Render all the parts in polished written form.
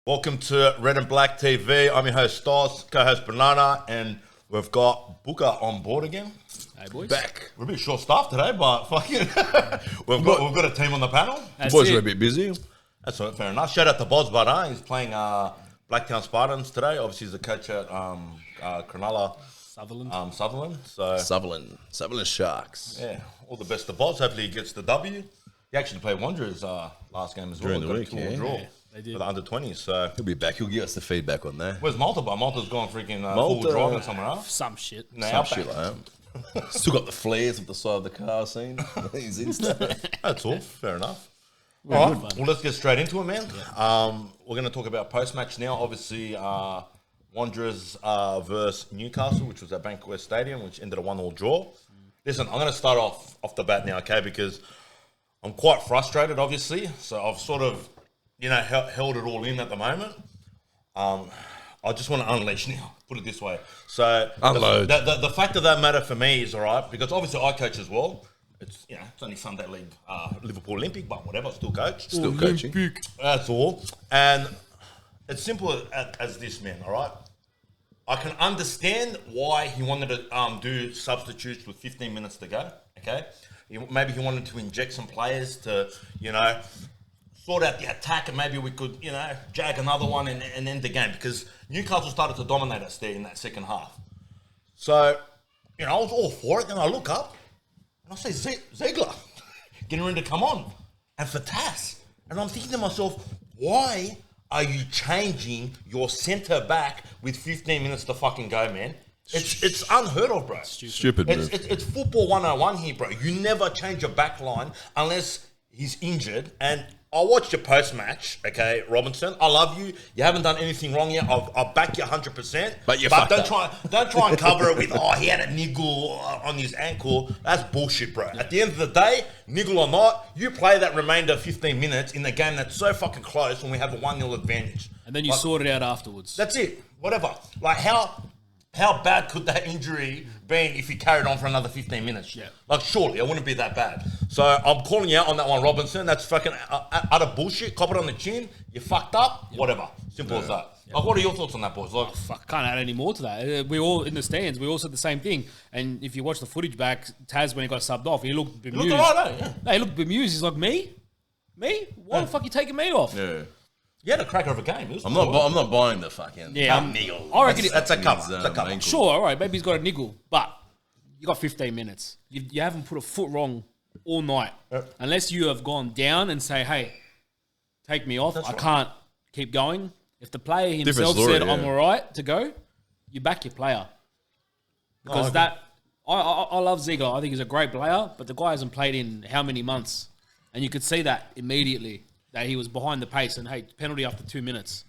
Welcome to Red and Black TV. I'm your host Stos, co-host Banana, and we've got Bucca on board again. Hey boys. Back. We're a bit short-staffed today, but fucking we've got a team on the panel. The boys are a bit busy. That's all right, fair enough. Shout out to Boz, but he's playing Blacktown Spartans today. Obviously, he's the coach at Cronulla. Sutherland. So Sutherland Sharks. yeah, all the best to Boz. Hopefully, he gets the W. He actually played Wanderers last game as well. During the week, got a 2-2 draw they did. for the under-20s. So He'll be back. He'll give us the feedback on that. where's Malta? But Malta's gone freaking Malta. full driving somewhere else. Some shit. No, Some outback. shit like that. Still got the flares at the side of the car scene. He's Insta. That's all. Fair enough. Very All good right. fun. Well, let's get straight into it, man. We're going to talk about post-match now. Obviously, Wanderers versus Newcastle, which was at Bankwest Stadium, which ended a 1-1 draw. Listen, I'm going to start off the bat now, okay, because I'm quite frustrated, obviously. So I've sort of, held it all in at the moment. I just want to unleash now, put it this way. So Unload. The fact of that matter for me is, all right, because obviously I coach as well. It's it's only Sunday League, Liverpool Olympic, but whatever, still coach. Still coaching. That's all. And it's simple as this, man, all right? I can understand why he wanted to do substitutes with 15 minutes to go, okay? Maybe he wanted to inject some players to, sort out the attack, and maybe we could, jag another one and end the game, because Newcastle started to dominate us there in that second half. So, I was all for it. Then I look up, and I see Ziegler getting ready to come on, and for Tass. And I'm thinking to myself, why are you changing your centre back with 15 minutes to fucking go, man? It's unheard of, bro. Stupid move. It's football 101 here, bro. You never change your back line unless he's injured. And I watched your post-match, okay, Robinson. I love you. You haven't done anything wrong yet. I'll back you 100%. But don't try and cover it with, he had a niggle on his ankle. That's bullshit, bro. At the end of the day, niggle or not, you play that remainder 15 minutes in the game that's so fucking close when we have a 1-0 advantage. And then you sort it out afterwards. That's it. Whatever. Like, how bad could that injury been if he carried on for another 15 minutes? Yeah. Like, surely it wouldn't be that bad. So I'm calling you out on that one, Robinson. That's fucking utter bullshit. Cop it on the chin. You fucked up. Yep. Whatever. Simple as that. Yep. Like, what are your thoughts on that, boys? Like, Fuck, can't add any more to that. We all in the stands. We all said the same thing. And if you watch the footage back, Taz when he got subbed off, he looked bemused. he looked alright, yeah. No, he looked bemused. He's like, me? Why the fuck you taking me off? Yeah. you had a cracker of a game. I'm not buying the fucking niggle. I reckon that's a cover. That's a cover. ankle. Sure, all right, maybe he's got a niggle, but you got 15 minutes. You haven't put a foot wrong all night. Yep. Unless you have gone down and say, hey, take me off. That's I right. can't keep going. If the player himself story, said, yeah. I'm all right to go, you back your player. Because okay. I love Ziegler. I think he's a great player, but the guy hasn't played in how many months? And you could see that immediately, that he was behind the pace and, hey, penalty after 2 minutes.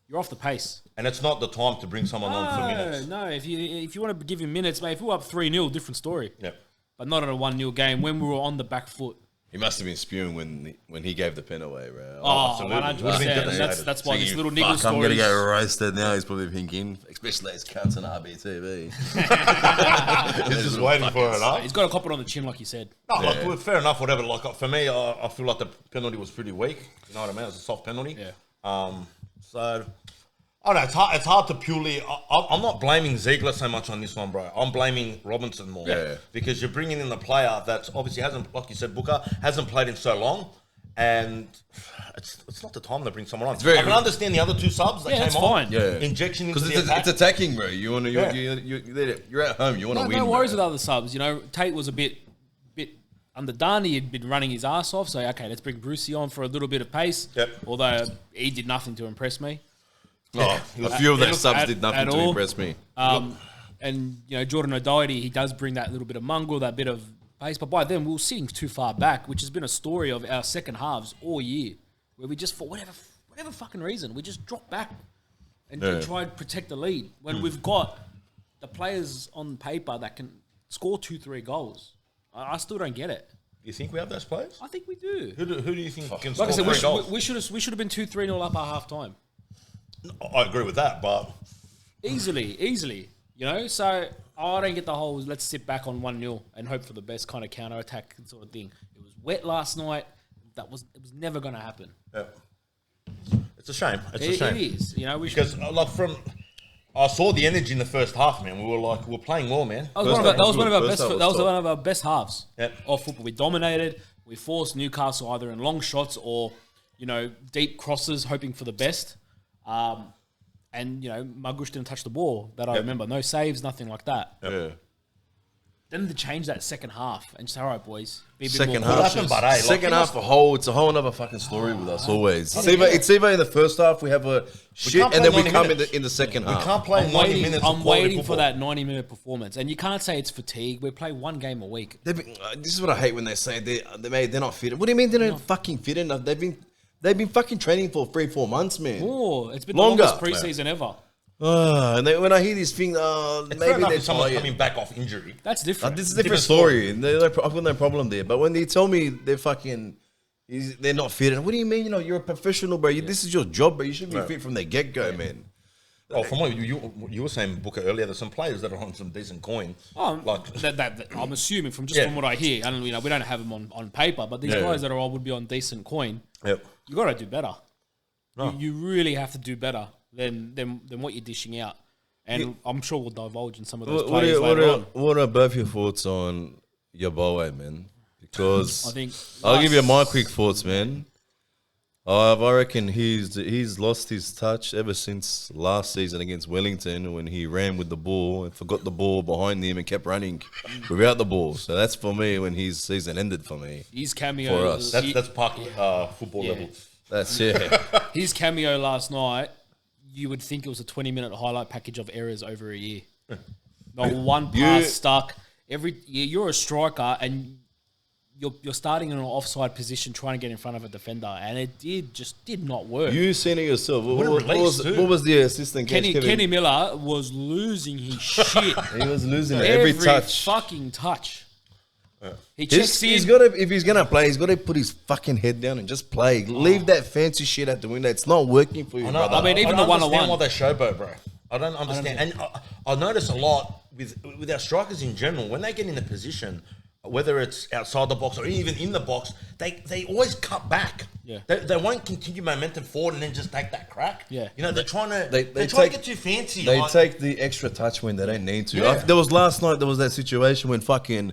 You're off the pace. And it's not the time to bring someone on for minutes. No, if you want to give him minutes, mate, if we were up 3-0, different story. Yep. But not at a 1-0 game when we were on the back foot. He must have been spewing when he gave the pen away, bro. Oh, absolutely. 100%. Would've been And devastated. that's why this little Fuck, niggle I'm story. going to get roasted now. He's probably thinking, especially those cunts on RBTV. He's just waiting for it, huh? He's got a cop it on the chin, like you said. No, like, fair enough, whatever. Like, for me, I feel like the penalty was pretty weak. You know what I mean? It was a soft penalty. Yeah. So, I don't know. It's hard to purely... I'm not blaming Ziegler so much on this one, bro. I'm blaming Robinson more. Yeah. Because you're bringing in the player that's obviously hasn't, like you said, Bucca, hasn't played in so long. And it's not the time to bring someone on. I can understand the other two subs that came that's on. fine. Yeah. Injection into Because the attack. it's attacking, bro. You want to, Yeah. you're at home. You want to win. No worries bro. with other subs. You know, Tate was a bit underdone. He had been running his ass off. So, okay, let's bring Brucey on for a little bit of pace. Yep. Although he did nothing to impress me. Oh, a few of It those looked subs at- did nothing at to all. impress me. And, Jordan O'Doherty, he does bring that little bit of mongrel, that bit of pace. But by then, we were sitting too far back, which has been a story of our second halves all year, where we just, for whatever fucking reason, we just dropped back and tried to protect the lead. When we've got the players on paper that can score 2-3 goals. I still don't get it. You think we have those players? I think we do. Who do you think can Like I score said, 3 goals? we should have been 2-3-0 up at half time. I agree with that, but... Easily, So I don't get the whole let's sit back on 1-0 and hope for the best kind of counter attack sort of thing. It was wet last night. It was never going to happen. Yeah. It's a shame. It's a shame. It is. You know, Because I saw the energy in the first half, man. We were playing well, man. That was one of our best halves Yep. of football. We dominated. We forced Newcastle either in long shots or, you know, deep crosses, hoping for the best. And, you know, Magush didn't touch the ball that I remember. No saves, nothing like that. Yep. Yeah. Then to change that second half and say, all right, boys, be a bit Second more half, cautious. second half, it's a whole other fucking story with us always. It's either in the first half we have a shit, can't and then play we 90 come minutes. in the second We half. can't play 90 minutes of I'm quality waiting for football. that 90-minute performance. And you can't say it's fatigue. We play one game a week. This is what I hate when they say they're not fit. What do you mean they're not fucking fit enough? They've been fucking training for 3-4 months, man. Oh, it's been Longer. the longest preseason ever. And when I hear these things, It's maybe maybe they're someone tired. coming back off injury. That's different. This is a different story. And I've got no problem there. But when they tell me they're not fit, what do you mean? You know, you're a professional, bro. This is your job, bro. You should be fit from the get go, man. Oh, from what you were saying, Bucca, earlier, there's some players that are on some decent coin. Oh, Like, that I'm assuming from Yeah. from what I hear. I don't, you know, we don't have them on paper, but these guys that are all would be on decent coin. yep. You got to do better. No. You really have to do better than what you're dishing out. And I'm sure we'll divulge in some of those players later on. What are both your thoughts on Yaboe, man? Because I think I'll give you my quick thoughts, man. I reckon he's lost his touch ever since last season against Wellington when he ran with the ball and forgot the ball behind him and kept running without the ball. So that's for me when his season ended for me. his cameo For us. That's park football level. That's his cameo last night, you would think it was a 20-minute highlight package of errors over a year. Not one pass stuck. You're a striker and you're starting in an offside position trying to get in front of a defender, and it did not work. You seen it yourself. What a release, too. What was the assistant coach? Kenny Miller was losing his shit. He was losing every touch. Fucking touch. He He's checks in. got to, if he's gonna play, he's got to put his fucking head down and just play. Leave that fancy shit at the window. It's not working for you, I know, brother. I mean, even I don't the understand 1-on-1. why they showboat, bro. I don't understand. And I notice a lot with our strikers in general, when they get in a position, whether it's outside the box or even in the box, they always cut back. Yeah. They won't continue momentum forward and then just take that crack. Yeah. You know, they're trying to They try to get too fancy. They like- take the extra touch when they don't need to. Yeah. There was last night. There was that situation when fucking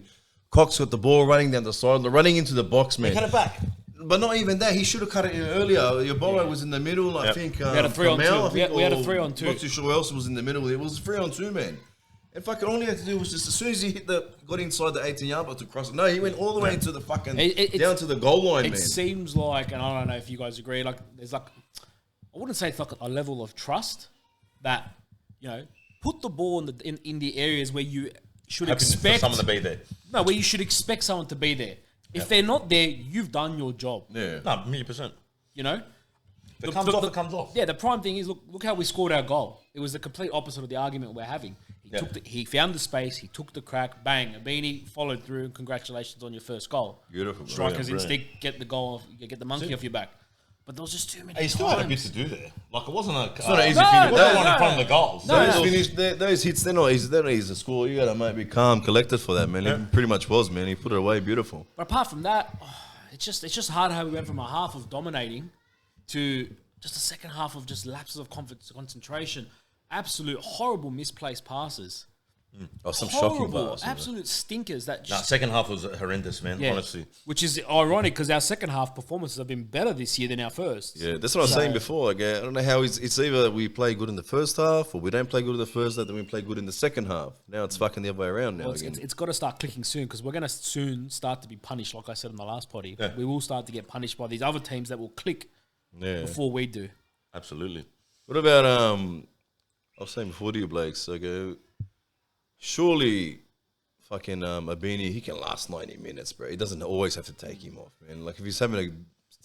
Cox got the ball running down the side, running into the box, man. Cut it back. But not even that. He should have cut it in earlier. Your bowler was in the middle. I think. We had a 3-on-2. Kamau, I think, We had a or 3-on-2. Not too sure who else was in the middle. It was 3-on-2, man. And fucking all he had to do was just as soon as he got inside the 18-yard box to cross it. No, he went all the way into the fucking down to the goal line, It man. seems like, and I don't know if you guys agree, like there's like, I wouldn't say it's like a level of trust that, you know, put the ball in the areas where you should Hoping for expect someone to be there. No, where you should expect someone to be there. If they're not there, you've done your job. Yeah. No, 1,000,000%. You know? If it comes off, it comes off. Yeah, the prime thing is look how we scored our goal. It was the complete opposite of the argument we're having. He found the space, he took the crack, bang, Abini followed through. Congratulations on your first goal. Beautiful. Striker's Brilliant. instinct, get the goal, get the monkey off your back. But there was just too many He still times. had a bit to do there. Like, it wasn't a... It's not an easy no, finish. It wasn't No, one in front of the goals. Those hits, they're not easy to score. You gotta be calm, collected for that, man. He pretty much was, man. He put it away beautiful. But apart from that, it's just hard how we went from a half of dominating to just a second half of just lapses of concentration. Absolute horrible misplaced passes. Oh, some shocking Horrible, passes. absolute stinkers. That Nah, just, second half was horrendous, man, yeah. honestly. Which is ironic because our second half performances have been better this year than our first. Yeah, that's what I was saying before. Like, I don't know how it's either we play good in the first half or we don't play good in the first half, then we play good in the second half. Now it's fucking the other way around now Well, again. it's got to start clicking soon because we're going to soon start to be punished, like I said in the last potty. Yeah. We will start to get punished by these other teams that will click Yeah. before we do. Absolutely. What about I was saying before to you, Blakes, surely fucking Abini, he can last 90 minutes, bro. He doesn't always have to take him off, man. Like if he's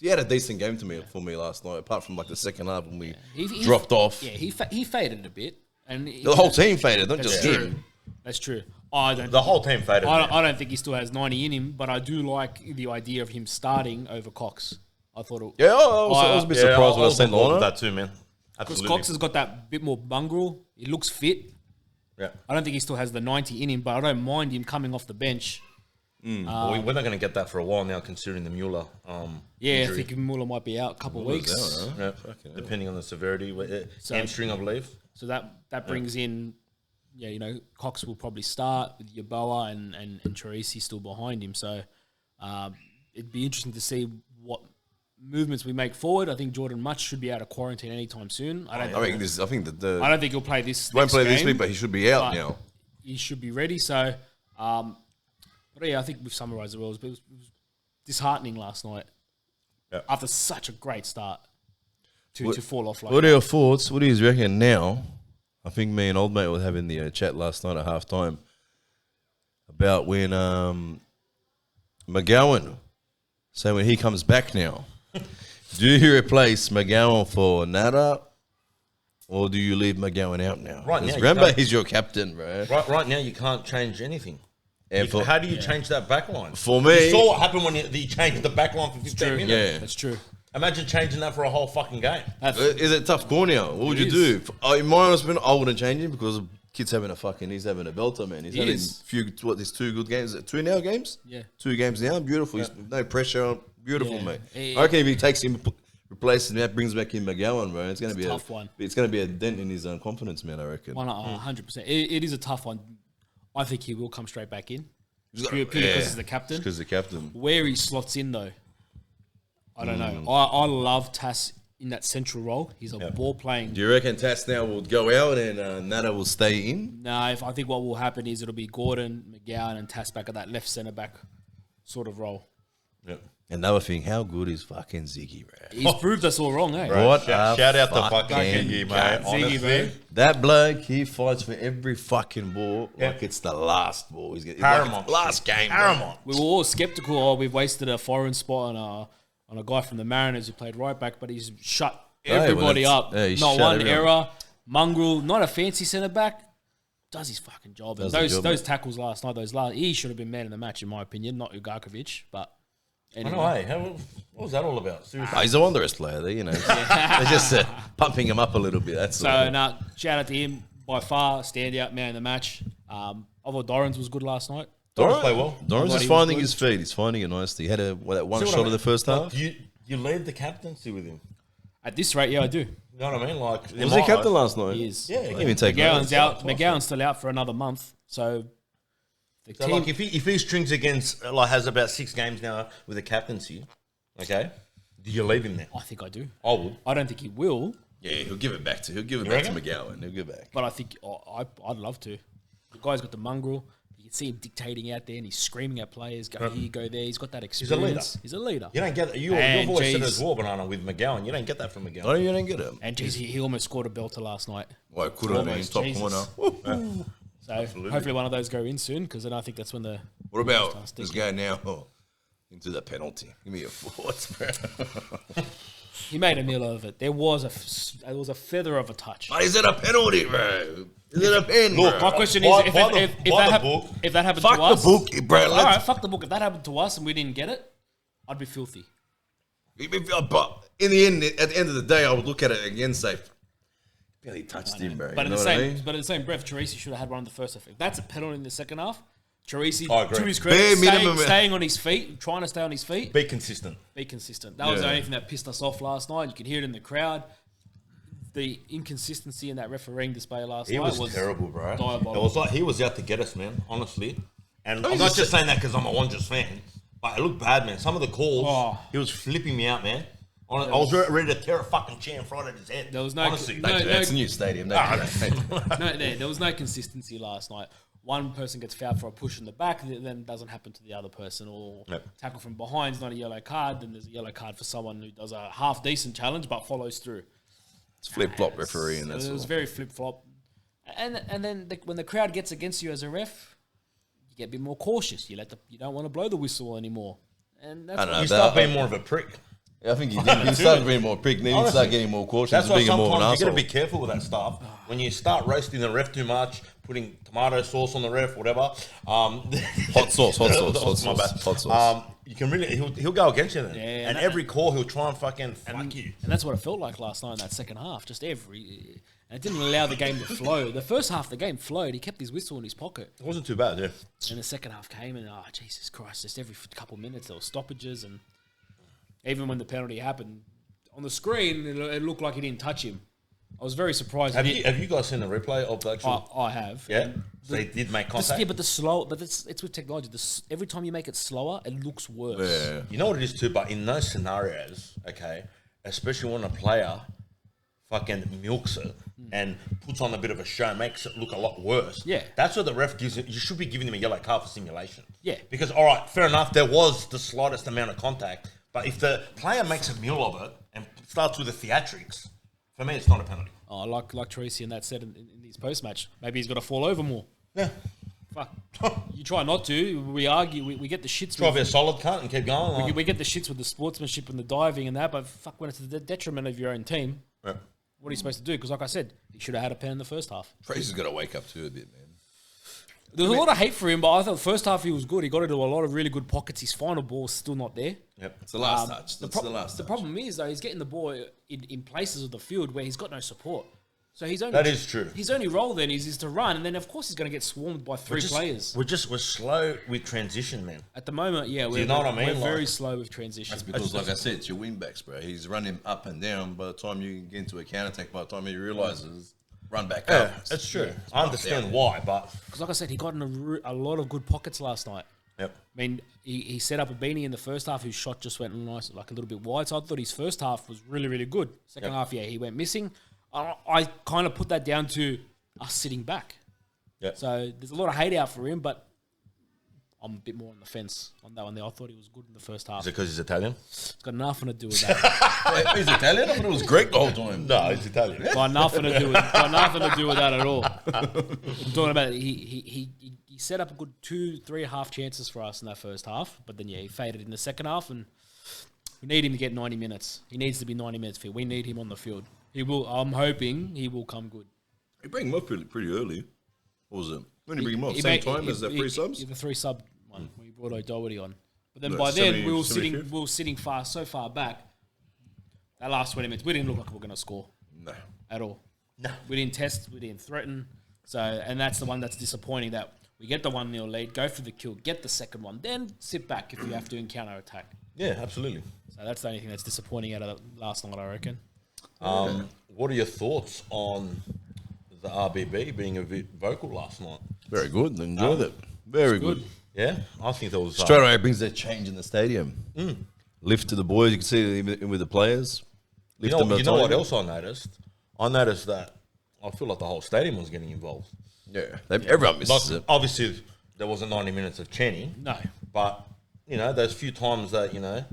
he had a decent game for me last night, apart from like the second half when we He dropped off. Yeah, he faded a bit, and The whole team faded, not That's just true. him. That's true. I don't. The whole team faded. man. I don't think he still has 90 in him, but I do like the idea of him starting over Cox. I thought it. Yeah, I was a bit surprised when I seen on board with Lorna. that too, man. Because Absolutely. Cox has got that bit more mongrel. He looks fit. Yeah. I don't think he still has the 90 in him, but I don't mind him coming off the bench Well, we're not going to get that for a while now, considering the Mueller Yeah, injury. I think Muller might be out a couple of weeks. Yeah, depending on the severity. Hamstring, I believe. So that brings in, Cox will probably start with Yeboah and Charisi still behind him. So it'd be interesting to see what movements we make forward. I think Jordan Much should be out of quarantine anytime soon. I don't think he'll play this. Won't play this game, week, but he should be out now. He should be ready. So, but yeah, I think we've summarised it well. It was disheartening last night after such a great start to fall off like What that. are your thoughts? What do you reckon now? I think me and old mate were having the chat last night at half time about when McGowan, so when he comes back now, do you replace McGowan for Nada, or do you leave McGowan out now? Right now, remember, he's your captain, bro. Right now, you can't change anything. And How do you change that back line? For me, you saw what happened when you changed the back line for 15 minutes. Yeah, That's true. Imagine changing that for a whole fucking game. Is it a tough call now? What would you do? In my honest opinion, I wouldn't change him because he's having a belter, man. He's having there's 2 good games. 2 now games? Yeah. 2 games now. Beautiful. He's no pressure. Beautiful, Yeah. mate. I reckon if he takes him, replaces him, brings back in McGowan, bro, it's going to be a tough one. It's going to be a dent in his confidence, man, I reckon. 100%. It is a tough one. I think he will come straight back in. Purely because he's the captain. Because the captain. Where he slots in, though, I don't know. I love Tass in that central role. He's a ball playing. Do you reckon Tass now will go out and Nada will stay in? No, I think what will happen is it'll be Gordon, McGowan, and Tass back at that left centre back sort of role. Yep. Another thing, how good is fucking Ziggy, bro? He's proved us all wrong, eh? What Shout out to fucking Ziggy, mate. Ziggy, Honestly. bro. That bloke, he fights for every fucking ball like it's the last ball. He's getting Paramount. last game. Paramount. We were all sceptical. We've wasted a foreign spot on a guy from the Mariners who played right back, but he's shut everybody up. Yeah, he's not shut one everyone. error. Mongrel, not a fancy centre back, does his fucking job. And those tackles last night, he should have been man of the match in my opinion, not Ugarkovic. But anyway. I know, hey. What was that all about? Seriously. He's a wondrous player, they're just pumping him up a little bit. That's all. So, shout out to him. By far, standout man of the match. I thought Dorrans was good last night. Dorrans play well. Dorrans is He was finding good. his feet. He's finding it nicely. He had that one See what shot I of the first half. Like, you lead the captaincy with him. At this rate, yeah, I do. You know what I mean? Like, Was he captain last night? He is. Yeah, I didn't even take McGowan's notice. out. McGowan's still out for another month. So, the So, team... like, if he strings against, has about 6 games now with a captaincy, okay, do you leave him there? I think I do. I would. I don't think he will, Yeah, he'll give it back to reckon? McGowan. He'll give it back. but I think I'd love to. The guy's got the mongrel. You can see him dictating out there, and he's screaming at players, go here, go there. He's got that experience. He's a leader. You don't get you've And always said geez. as well, Banana, with McGowan. You don't get that from McGowan. No, you don't get him. And geez, he almost scored a belter last night. Well, it could have been Almost, top Jesus. corner. So hopefully one of those go in soon, because then I think that's when the... What about Starts this thinking. guy now into the penalty? Give me your thoughts, bro. He made a meal of it. There was a feather of a touch. But is it a penalty, bro? Is it a pen, Look, bro? My question is, By if the book. that happened Fuck to us... the book, bro. All right, fuck the book. If that happened to us and we didn't get it, I'd be filthy. But in the end, at the end of the day, I would look at it again and say, barely touched him, bro. But You in know the what I same, mean? but in the same breath, Charisi should have had one in the first half. If that's a penalty in the second half, Charisi, I agree. to his Bare credit, minimum. staying on his feet, trying to stay on his feet, Be consistent. be consistent. That was the Yeah. only thing that pissed us off last night. You could hear it in the crowd. The inconsistency in that refereeing display last He night was terrible, bro. diabolical. It was like he was out to get us, man. Honestly, and I'm not just saying that because I'm a Wanderers fan, but it looked bad, man. Some of the calls, he was flipping me out, man. I was ready to tear a fucking chair in front of his head. There was no- honestly. no- That's a new stadium. There was no consistency last night. One person gets fouled for a push in the back, then doesn't happen to the other person, or tackle from behind is not a yellow card. Then there's a yellow card for someone who does a half decent challenge but follows through. It's flip-flop referee, and that's It was all. very flip flop, and then when the crowd gets against you as a ref, you get a bit more cautious. You don't want to blow the whistle anymore, and that's I don't know. You start being more of a prick. I think he did. He started being more prick. Then he Honestly, started getting more cautious. That's why being more of an sometimes you got to asshole. be careful with that stuff. When you start roasting the ref too much, putting tomato sauce on the ref, whatever. Hot sauce. My bad. Hot sauce. you can really he'll go against you then. Yeah, and every call he'll try and fucking fuck you. And that's what it felt like last night in that second half. Just and it didn't allow the game to flow. The first half, the game flowed. He kept his whistle in his pocket. It wasn't too bad, yeah. And the second half came, and Jesus Christ! Just every couple of minutes there were stoppages, and even when the penalty happened on the screen, it looked like he didn't touch him. I was very surprised. Have you guys seen the replay of the actual? I have. Yeah, so they did make contact. But it's with technology. Every time you make it slower, it looks worse. Yeah. You know what it is too, but in those scenarios, okay, especially when a player fucking milks it and puts on a bit of a show, makes it look a lot worse. Yeah. That's what the ref gives it. You should be giving him a yellow card for simulation. Yeah. Because, all right, fair enough, there was the slightest amount of contact, but if the player makes a meal of it and starts with the theatrics, for me, it's not a penalty. Oh, like Tracy and that said in his post-match, maybe he's got to fall over more. Yeah. Fuck. You try not to. We argue. We get the shits. Try to be a solid cunt and keep going. We get the shits with the sportsmanship and the diving and that, but fuck, when it's to the detriment of your own team, Yeah. what are you supposed to do? Because like I said, he should have had a pen in the first half. Tracy's got to wake up to a bit, man. There was a lot of hate for him, but I thought the first half he was good. He got into a lot of really good pockets. His final ball's still not there. Yep. It's the last touch. That's the last touch. The problem is, though, he's getting the ball in places of the field where he's got no support. So he's only That is true. His only role then is to run, and then of course he's going to get swarmed by three players. We're slow with transition, man. At the moment, yeah, you know what I mean? We're Like- very slow with transition. That's because, like I said, it's your wing backs, bro. He's running up and down. By the time you get into a counter attack, by the time he realizes, run back Yeah, up. that's true. I understand why, but Because like I said, he got in a lot of good pockets last night. yep. I mean, he set up a beanie in the first half. His shot just went nice, like a little bit wide. So I thought his first half was really, really good. Second half, yeah, he went missing. I kind of put that down to us sitting back. Yeah. So there's a lot of hate out for him, but I'm a bit more on the fence on that one there. I thought he was good in the first half. Is it because he's Italian? It's got nothing to do with that. He's Italian? I thought it was Greek the whole time. No, he's Italian. got nothing to do with that at all. I'm talking about he set up a good 2-3.5 chances for us in that first half, but then yeah, he faded in the second half, and we need him to get 90 minutes. He needs to be 90 minutes fit. We need him on the field. He will. I'm hoping he will come good. You bring him up pretty early. What was it? When did you bring him up? Same time as the 3 subs? The 3 sub one. When we brought O'Doherty on. But then No, by then, 70 we were 75th? sitting so far back. That last 20 minutes, we didn't look like we were going to score No. at all. No. We didn't test, we didn't threaten. So, and that's the one that's disappointing, that we get the 1-0 lead, go for the kill, get the second one, then sit back if you have to in counter-attack. Yeah, absolutely. So that's the only thing that's disappointing out of last night, I reckon. What are your thoughts on the RBB being a bit vocal last night? Very good. Enjoyed it. Very good. Yeah, I think there was Straight away, it brings that change in the stadium. Lift to the boys. You can see it even with the players. Lift them you know what time. else I noticed? I noticed that I feel like the whole stadium was getting involved. Yeah. Everyone misses Like, it. obviously, there wasn't 90 minutes of chanting. No. But, you know, those few times that, you know,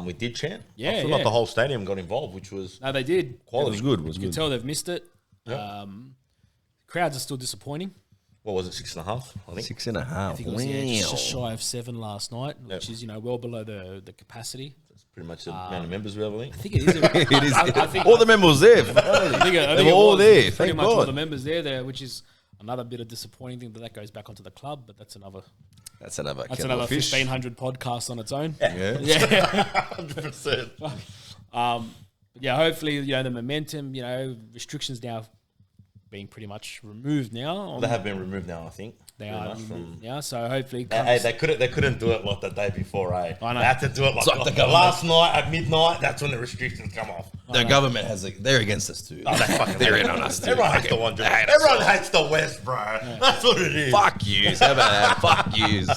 we did chant. Yeah, I feel yeah. like the whole stadium got involved, which was No, they did. It quality. was good. It was You can good. tell they've missed it. Yep. Crowds are still disappointing. What was it, 6.5? I think. 6.5. I think it was just shy of 7 last night, which Yep. is, you know, well below the capacity. That's pretty much the amount of members we have, I think. I think it is. It is. I think, All the members there. I think They were all there. Pretty Thank much all God. the members there, which is another bit of disappointing thing that goes back onto the club, but that's another That's another 1500 podcast on its own. Yeah. Yeah. 100%. But yeah, hopefully, you know, the momentum, you know, restrictions now being pretty much removed now. They have been removed now, I think. They Pretty are much removed now, so hopefully it Hey, comes. they couldn't do it like the day before, eh? I know. They had to do it like, like the the government. last night at midnight. That's when the restrictions come off. The government has. They're against us too. They're in on us too. Everyone hates the one. Everyone hates the West, bro. That's what it is. Fuck yous. How about that? Fuck yous.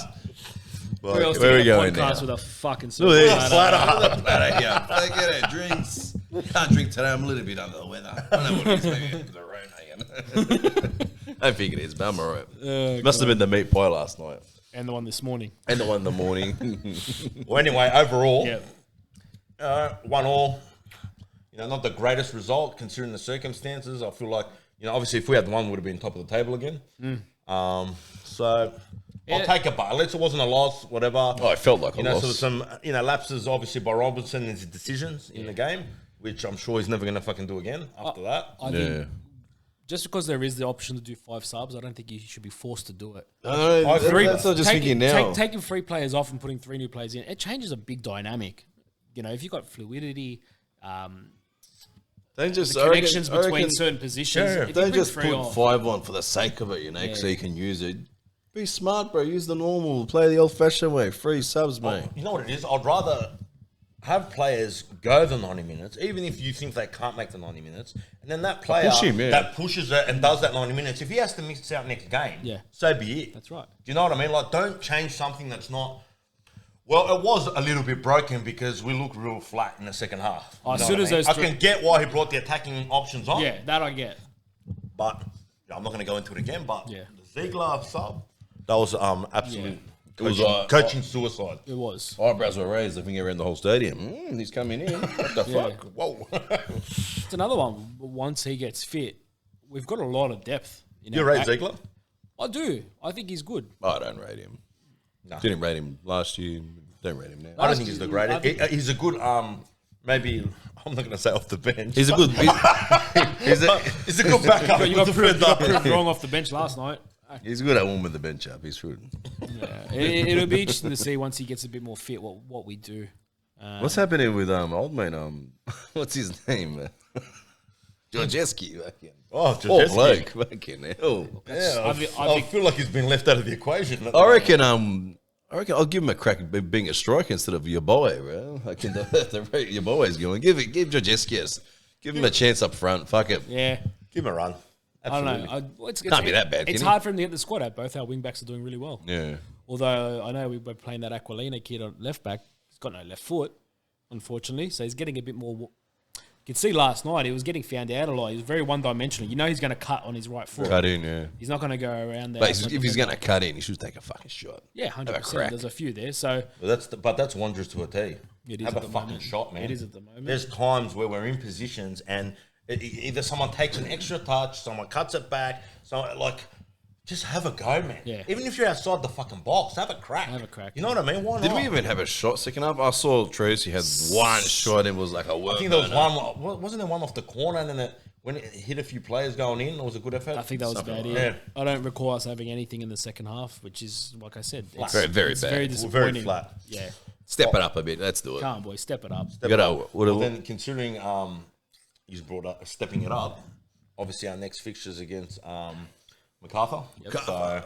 Who else Where are we did a going podcast now? with a fucking Look at this. platter? Platter, yeah. Forget it. Drinks. Can't drink today. I'm a little bit under the weather. I don't know what it is. Maybe the rain again. I think it is, but I'm alright. Must have been the meat pie last night. And the one this morning. And the one in the morning. Well, anyway, overall, Yeah. 1-1. You know, not the greatest result considering the circumstances. I feel like, you know, obviously if we had one, we would have been top of the table again. So Yeah. I'll take it, but at least it wasn't a loss, whatever. Oh, it felt like a You know, loss. so there's some, you know, lapses obviously by Robertson in his decisions in the game, which I'm sure he's never going to fucking do again after that. I think just because there is the option to do 5 subs, I don't think you should be forced to do it. That's not just thinking now. Taking 3 players off and putting 3 new players in, it changes a big dynamic. You know, if you've got fluidity, Don't just connections between certain positions. Yeah, if you don't bring just 3 put off, 5 on for the sake of it, you know, so you can use it. Be smart, bro. Use the normal. Play the old-fashioned way. 3 subs, mate. You know what it is? I'd rather have players go the 90 minutes, even if you think they can't make the 90 minutes, and then that player Push him, yeah. that pushes it and does that 90 minutes, if he has to miss out next game, so be it. That's right. Do you know what I mean? Like, don't change something that's not... Well, it was a little bit broken because we looked real flat in the second half. Oh, You as know soon what as I mean? those I can get why he brought the attacking options on, yeah, that I get. but I'm not going to go into it again, but Yeah. the Ziegler sub, that was absolute It was, coaching suicide. It was. Eyebrows were raised. I think around the whole stadium. He's coming in. What the Yeah. fuck? Whoa. It's another one. Once he gets fit, we've got a lot of depth. You rate Ziegler? I do. I think he's good. I don't rate him. No. Didn't rate him last year. Don't rate him now. I don't think he's the greatest. He's a good, maybe, I'm not going to say off the bench. He's a but- good. He's a good backup. You got proved wrong off the bench last night. He's good at warming the bench up. He's good. Yeah. It'll be interesting to see once he gets a bit more fit what we do. What's happening with old man? What's his name? Georgeski. Oh, Poor Jajeski. bloke. Fucking hell. Yeah, I I feel like he's been left out of the equation. I reckon I'll give him a crack at being a striker instead of your boy, bro. I can the rate your boy's going. Give Georgeski give him a chance up front. Fuck it. Yeah. Give him a run. Absolutely. I don't know. Can't be that bad, It's can hard for him to get the squad out. Both our wing backs are doing really well. Yeah. Although I know we were playing that Aquilina kid on left back. He's got no left foot, unfortunately. So he's getting a bit more. You could see last night he was getting found out a lot. He was very one-dimensional. You know he's going to cut on his right foot. Cut in, yeah. He's not going to go around there. But if he's going to cut in, he should take a fucking shot. Yeah, Have a 100%. crack. There's a few there. So But that's wondrous to a T. It is Have a at the fucking moment. shot, man. It is at the moment. There's times where we're in positions and either someone takes an extra touch, someone cuts it back, just have a go, man. Yeah. Even if you're outside the fucking box, have a crack. Have a crack, You know what I mean? Why not? Did we even have a shot second half? I saw Tracy had one shot and it was like a work. I think there was one. Wasn't there one off the corner and then when it hit a few players going in, it was a good effort? I think that was Something bad. like Yeah. that. I don't recall us having anything in the second half, which is, like I said, it's Very, very it's bad. very We're disappointing. very flat. Yeah. Step it up a bit. Let's do it. Come on, boys, step it up. You gotta, Well, then considering he's brought up stepping it up, obviously our next fixture's against MacArthur. So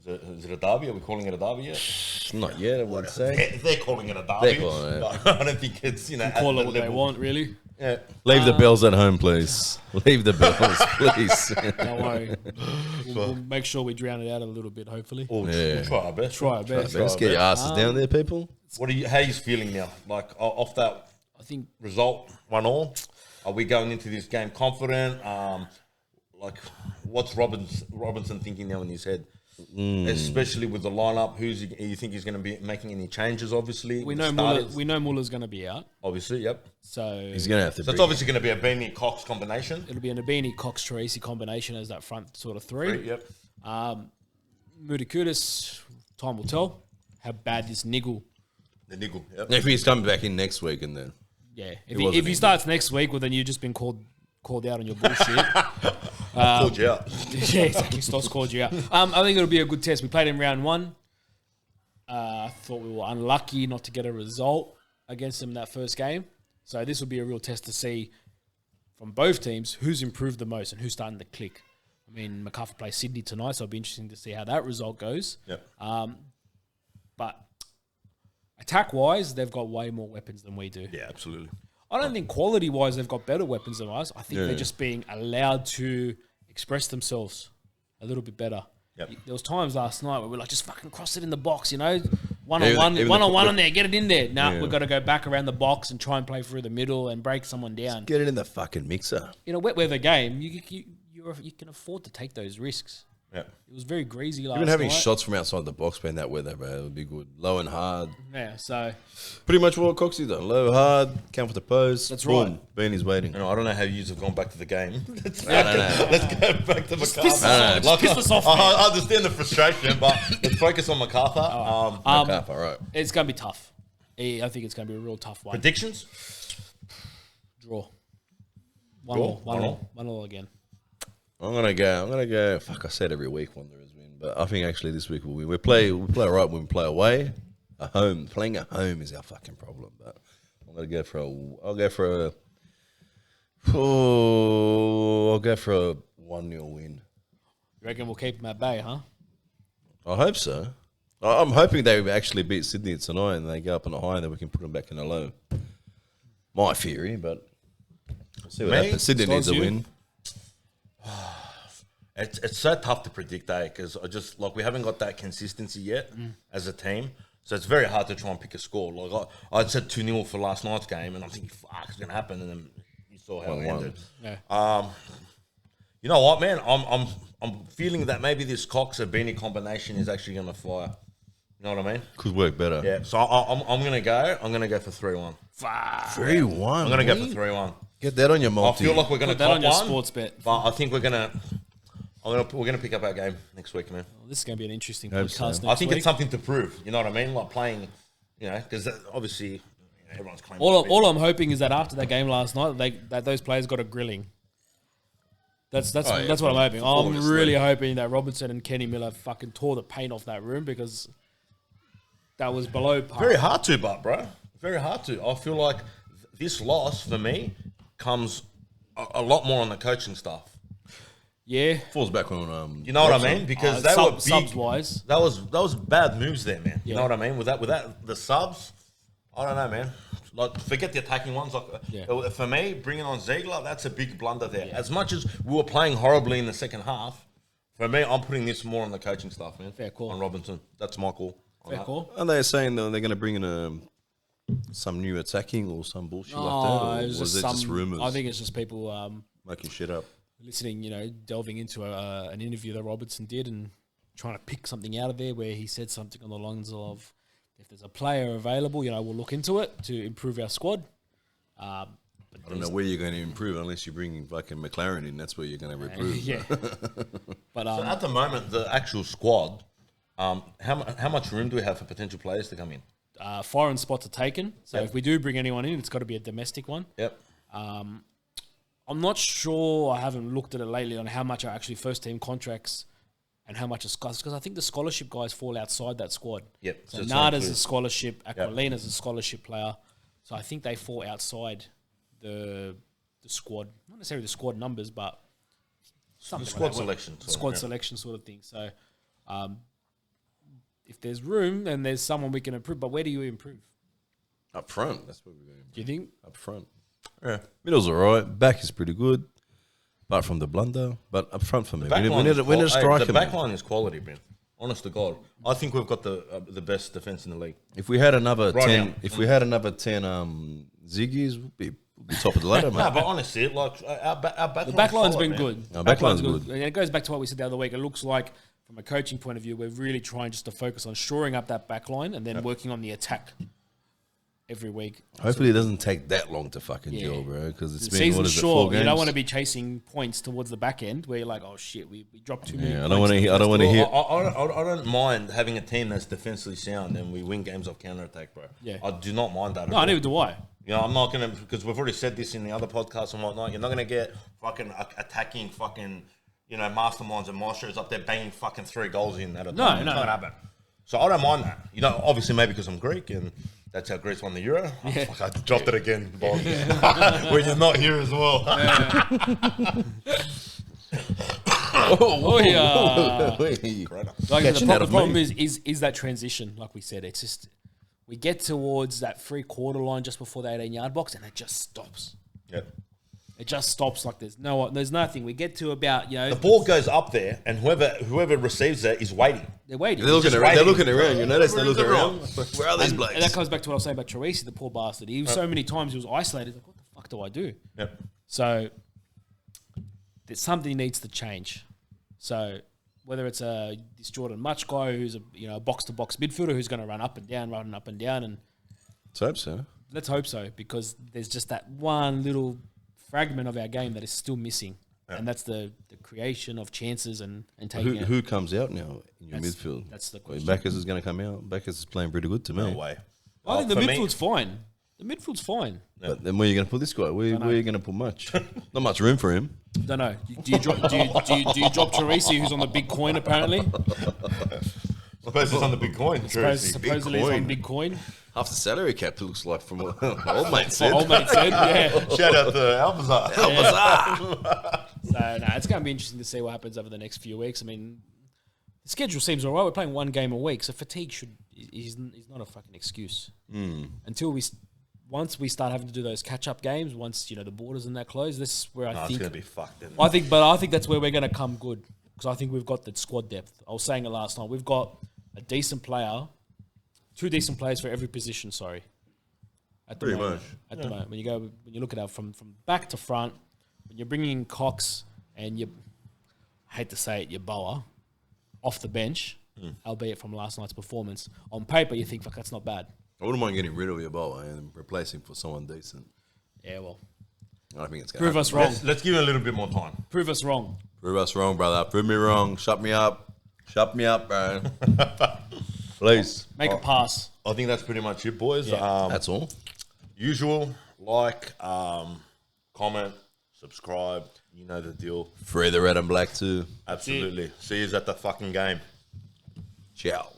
is it a derby? Are we calling it a derby yet? not yet, I would say. They're calling it a derby. They're calling it. But I don't think it's Call at it what the they level. want, really. Yeah. Leave the bells at home, please. Leave the bells, please. Don't worry. We'll make sure we drown it out a little bit, hopefully. We'll try our best. Try our best. Let's get your asses down there, people. How are you feeling now? Like off that I think result, 1-1? Are we going into this game confident? What's Robinson thinking now in his head? Especially with the lineup, you think he's going to be making any changes? Obviously, we know Muller's going to be out. Obviously, yep. So He's going to have to So it's bring obviously going to be a Beanie Cox combination. it'll be an Abini Cox Tracy combination as that front sort of three. Yep. Mudikudis, time will tell how bad this niggle. The niggle. Yep. If he's coming back in next week and then. Yeah, wasn't if he in starts next week, well then you've just been called out on your bullshit. Called you out. Yeah, exactly. Stos called you out. I think it'll be a good test. We played in round 1. I thought we were unlucky not to get a result against them in that first game. So this will be a real test to see from both teams who's improved the most and who's starting to click. I mean, MacArthur plays Sydney tonight, so it'll be interesting to see how that result goes. Yep. But attack-wise, they've got way more weapons than we do. Yeah, absolutely. I don't think quality-wise they've got better weapons than us. I think they're just being allowed to express themselves a little bit better. Yep. There was times last night where we're like, just fucking cross it in the box, you know? One Even on the- one on there, get it in there. Nah, Yeah. we've got to go back around the box and try and play through the middle and break someone down. Get it in the fucking mixer. In a wet weather game, you can afford to take those risks. Yeah. It was very greasy last Even having night. shots from outside the box being that weather, bro, it would be good. Low and hard. Yeah, so Pretty much what Coxie's done. Low, hard, count for the pose. That's boom, right. Beanie's waiting. I don't know how you have gone back to the game. Let's I don't know. go back to piss MacArthur. us off. Piss us off, I understand the frustration, but let's focus on MacArthur. MacArthur, right. it's going to be tough. I think it's going to be a real tough one. Predictions? Draw. Draw? 1-1 again. I'm gonna go. Fuck, I said every week Wanderers win, but I think actually this week we'll win. We play all right when we play away. Playing at home is our fucking problem. But I'll go for a 1-0 win. You reckon we'll keep them at bay, huh? I hope so. I'm hoping they actually beat Sydney tonight and they go up on a high and then we can put them back in a low. My theory, but we'll see what happens. Sydney needs a win. It's so tough to predict, because we haven't got that consistency yet as a team. So it's very hard to try and pick a score. Like I said 2-0 for last night's game, and I'm thinking, fuck, it's gonna happen, and then you saw how it ended. Yeah. You know what, man? I'm feeling that maybe this Cox-Beanie combination is actually gonna fire. You know what I mean? Could work better. Yeah. So I'm gonna go for 3-1. 3-1. I'm gonna go for 3-1. Get that on your multi. I feel like we're gonna Put that on your one, sports bet. but I think we're gonna pick up our game next week, man. Well, this is going to be an interesting Hope podcast so. next I think week. it's something to prove. You know what I mean? Like playing, because obviously everyone's claiming. All I'm hoping is that after that game last night, that those players got a grilling. That's what I'm hoping. I'm really hoping that Robinson and Kenny Miller fucking tore the paint off that room because that was below par. Very hard to, bro. Very hard to. I feel like this loss for me comes a lot more on the coaching staff. Yeah. Falls back on You know what I mean? Because they were big. Subs wise. That was bad moves there, man. You Yeah. know what I mean? With that the subs, I don't know, man. Like forget the attacking ones. Like for me, bringing on Ziegler, that's a big blunder there. Yeah. As much as we were playing horribly in the second half, for me, I'm putting this more on the coaching staff, man. Fair call. On Robinson, that's my call. Fair call. Are they saying they're going to bring in some new attacking or some bullshit like that? Or was it just rumours? I think it's just people making shit up. listening, delving into an interview that Robertson did and trying to pick something out of there where he said something on the lines of, if there's a player available, we'll look into it to improve our squad. I don't know where you're going to improve unless you bring fucking McLaren in. That's where you're going to improve. Yeah. But So at the moment, the actual squad, how much room do we have for potential players to come in? foreign spots are taken. So if we do bring anyone in, it's got to be a domestic one. Yep. I'm not sure. I haven't looked at it lately on how much are actually first team contracts and how much is because I think the scholarship guys fall outside that squad. Yep. So it's Nada's not a scholarship, Aquilina's a scholarship player. So I think they fall outside the squad. Not necessarily the squad numbers, but something the squad like that. selection. Squad selection sort of thing. So if there's room, then there's someone we can improve. But where do you improve? Up front, that's what we're going to improve. Do you think? Up front. Yeah. Middle's all right. Back is pretty good. Apart from the blunder. But up front for me. We need a striker. The back line is quality, man. Honest to God. I think we've got the best defence in the league. If we had another Right 10, now. if we had another 10 Ziggies, we'd be top of the ladder, No, mate. but honestly, like our back The back line's been good. Our back line's good. And it goes back to what we said the other week. It looks like, from a coaching point of view, we're really trying just to focus on shoring up that back line and then working on the attack every week. Hopefully it doesn't take that long to fucking Yeah. gel, bro. Because it's The been, season's 4 short. games? You don't want to be chasing points towards the back end where you're like, oh shit, we dropped too many. Yeah, I points don't want in the to. I don't want to hear. I don't mind having a team that's defensively sound and we win games off counter attack, bro. Yeah. I do not mind that. No, neither do I. I'm not gonna, because we've already said this in the other podcasts and whatnot. You're not gonna get fucking attacking fucking masterminds and maestros up there banging fucking 3 goals in at a time. It's not gonna happen. So I don't mind that. Obviously maybe because I'm Greek and that's how Greece won the Euro. Oh, fuck, I dropped it again, Bob. When you're not here as well. Oh yeah. Like Catching the out of problem me. is that transition. Like we said, it's just we get towards that 3/4 line just before the 18-yard box, and it just stops. Yep. It just stops. Like there's nothing. We get to about The ball goes up there, and whoever receives it is waiting. they're waiting. They're looking Just around. They're waiting. looking around. You notice they're looking Everyone's around. around. Where are these And blokes? that comes back to what I was saying about Tracy, the poor bastard. He was so many times he was isolated. Like, what the fuck do I do? Yep. So there's something needs to change. So whether it's this Jordan Much guy who's a box to box midfielder who's going to run up and down, and Let's hope so. let's hope so, because there's just that one little fragment of our game that is still missing, and that's the creation of chances and taking it. Who comes out now in your That's- midfield? that's the Well, question. Backers is going to come out. Backers is playing pretty good to me. No way. I think the For me- midfield's fine. The midfield's fine. But then where are you going to put this guy? Where are you going to put much? Not much room for him. Don't know. Do you drop Teresi, who's on the big coin apparently? Suppose he's on the big coin. Supposedly he's on big coin. Half the salary cap, it looks like, from what old mate said. Old mate said, yeah. Shout out to Alpazar. So, it's going to be interesting to see what happens over the next few weeks. I mean, the schedule seems all right. We're playing one game a week, so fatigue is not a fucking excuse. Until once we start having to do those catch-up games, once, the borders and that close, this is where I think... it's going to be fucked. I think that's where we're going to come good, because I think we've got the squad depth. I was saying it last night. We've got a decent player, 2 decent players for every position, at the moment. At the moment. When you look at it from back to front, when you're bringing in Cox and I hate to say it, your Boa off the bench, albeit from last night's performance, on paper you think, fuck, that's not bad. I wouldn't mind getting rid of Yeboah and replacing for someone decent. Yeah, well. I don't think it's going to Prove us wrong. Let's give it a little bit more time. Prove us wrong. Prove us wrong, brother. Prove me wrong. Shut me up. Shut me up, bro. Please. Make a pass. I think that's pretty much it, boys. Yeah. That's all. Usual, comment, subscribe. You know the deal. Free the red and black too. Absolutely. See you at the fucking game. Ciao.